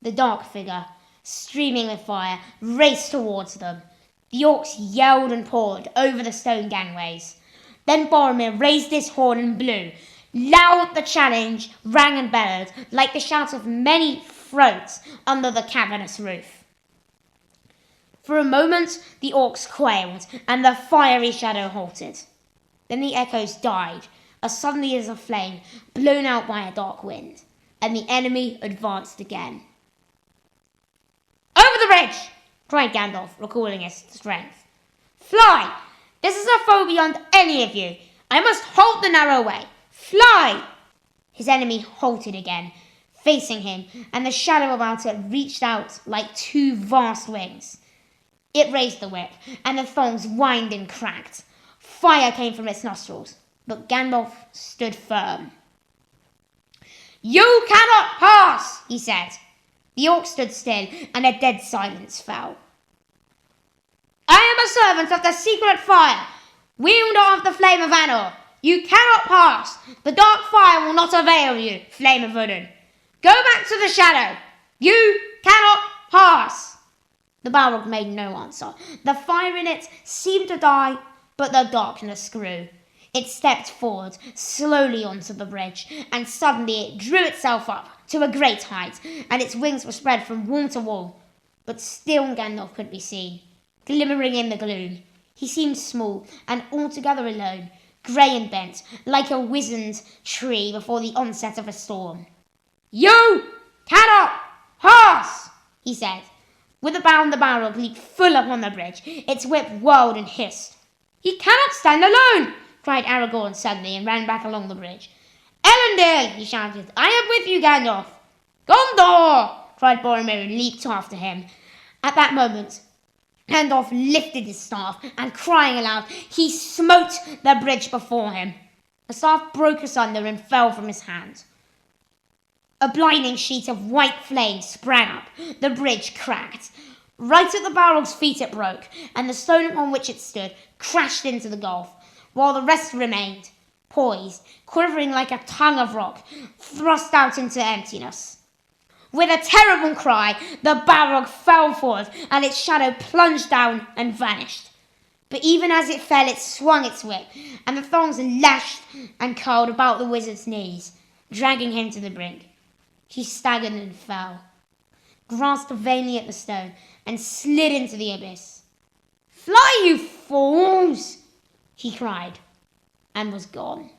The dark figure, streaming with fire, raced towards them. The orcs yelled and poured over the stone gangways. Then Boromir raised his horn and blew. Loud the challenge rang and bellowed, like the shout of many throats under the cavernous roof. For a moment the orcs quailed, and the fiery shadow halted. Then the echoes died, as suddenly as a flame blown out by a dark wind, and the enemy advanced again. "Over the bridge!" cried Gandalf, recalling his strength. "Fly! This is a foe beyond any of you. I must halt the narrow way. Fly!" His enemy halted again, facing him, and the shadow about it reached out like two vast wings. It raised the whip, and the thongs whined and cracked. Fire came from its nostrils, but Gandalf stood firm. "You cannot pass," he said. The orc stood still, and a dead silence fell. "I am a servant of the secret fire, wielder of the flame of Anor. You cannot pass. The dark fire will not avail you, flame of Udun. Go back to the shadow. You cannot pass." The Balrog made no answer. The fire in it seemed to die, but the darkness grew. It stepped forward slowly onto the bridge, and suddenly it drew itself up to a great height, and its wings were spread from wall to wall. But still Gandalf could be seen, glimmering in the gloom. He seemed small and altogether alone, grey and bent, like a wizened tree before the onset of a storm. "You cannot pass," he said. With a bound, the Balrog leaped full upon the bridge. Its whip whirled and hissed. "He cannot stand alone," cried Aragorn suddenly, and ran back along the bridge. "Elendil!" he shouted. "I am with you, Gandalf." "Gondor!" cried Boromir, and leaped after him. At that moment, Gandalf lifted his staff, and crying aloud, he smote the bridge before him. The staff broke asunder and fell from his hand. A blinding sheet of white flame sprang up. The bridge cracked. Right at the Balrog's feet it broke, and the stone upon which it stood crashed into the gulf, while the rest remained, poised, quivering like a tongue of rock, thrust out into emptiness. With a terrible cry, the Balrog fell forward, and its shadow plunged down and vanished. But even as it fell, it swung its whip, and the thongs lashed and curled about the wizard's knees, dragging him to the brink. He staggered and fell, grasped vainly at the stone, and slid into the abyss. "Fly, you fools!" he cried, and was gone.